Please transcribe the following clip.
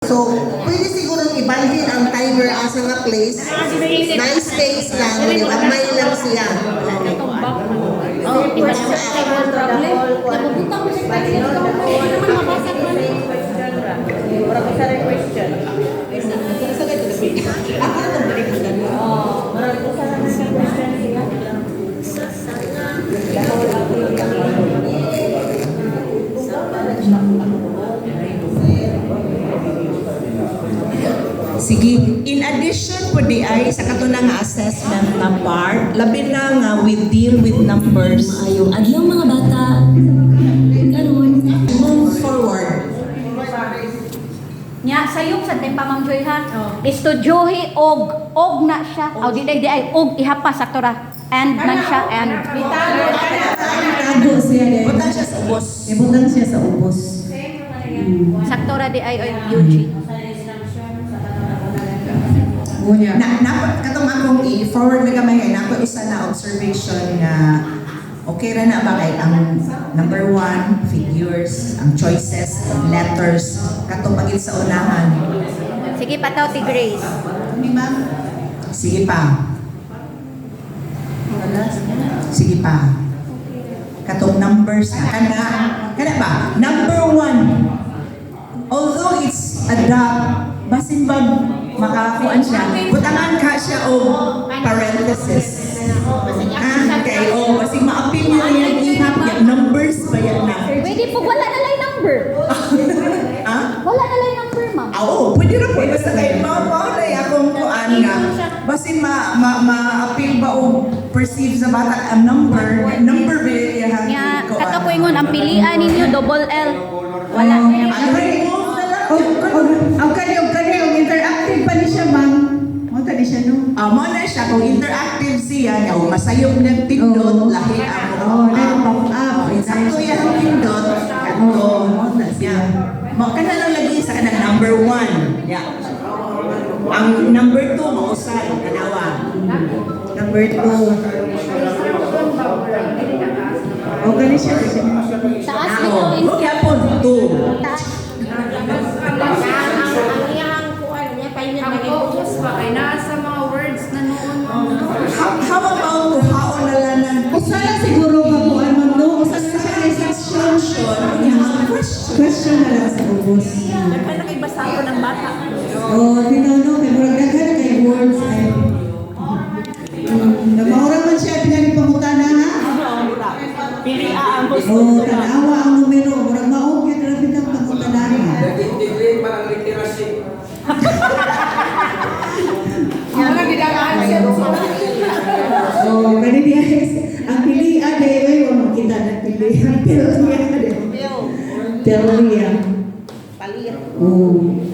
So, pwede siguro ibalhin ang timer asa nga place. Nice space lang. Amay lang siya. Oh, iba na problem. Nabubutang ko siya kasi ito naman mabasa ko na. Wala ko sa question. Marami ko sa question siya. Sige, in addition po di ay sa katunang assessment na part, labi na nga we deal with numbers. Ayong adlang mga bata. Karon. Move forward. Nya sayop sa tempa Ma'am Joy ha. Istudyohi og na siya. Aw di ay og ihapa saktora. And man siya and Tago siya din. Butang siya sa ubos. Ibutang siya sa ubos. saktora di ay UG. Ngunya. Katong akong i-forward na gamay na ako isa na observation na okay ra na ba kay ang number 1, figures, ang choices, letters, katong pagit sa unahan. Sige pataw ti Grace. Ni ma'am. Sige pa. Sige pa. Katong numbers na kana ba? Number 1. Although it's a dot, basin bag makakuan siya, butangan ka siya o parenthesis. Okay, basin maapil niya yung ihap yung numbers ba yan na? Pwede po wala na lay number. Ha? Wala na lay number ma'am. Oo, pwede rin po. Basta kayo, maulay akong kuan nga. Basin maapil ba o perceive sa bata ang number ba yan? Nya kato ko ingon ang pilian ninyo double L. Wala. Ang kaniyong interactive pa ni siya, ma'am. Mo tadi siya no. Mo na siya, kung interactive siya, nga, masayog ng pindot, lahi ang pop up. Sakto yan ang pindot, kanto. Ka na lang lagi sa kanang number 1. Yeah. Ang number 2, mausay, kanawa. Number 2. O gani siya. Taas Ako, nito huwag yan po, 2. How about kuhaon na lang ng Usa lang siguro ka po ay ma'am no. Usa lang siya na question? question na lang sa ubos. Nagkala kay basa ko ng bata. Oh, tinano kay murag daghan kay words ay. Namaura man siya pinalipangutana ha. Pili ang gusto. Oh, tanawa ang numero. Murag maog yun rapid ang pangutana ha. Degree parang literacy. Oh, kani dia ang pili ade ay wala kita na pili. Pero niya ade. Pero niya. Palir. Oh.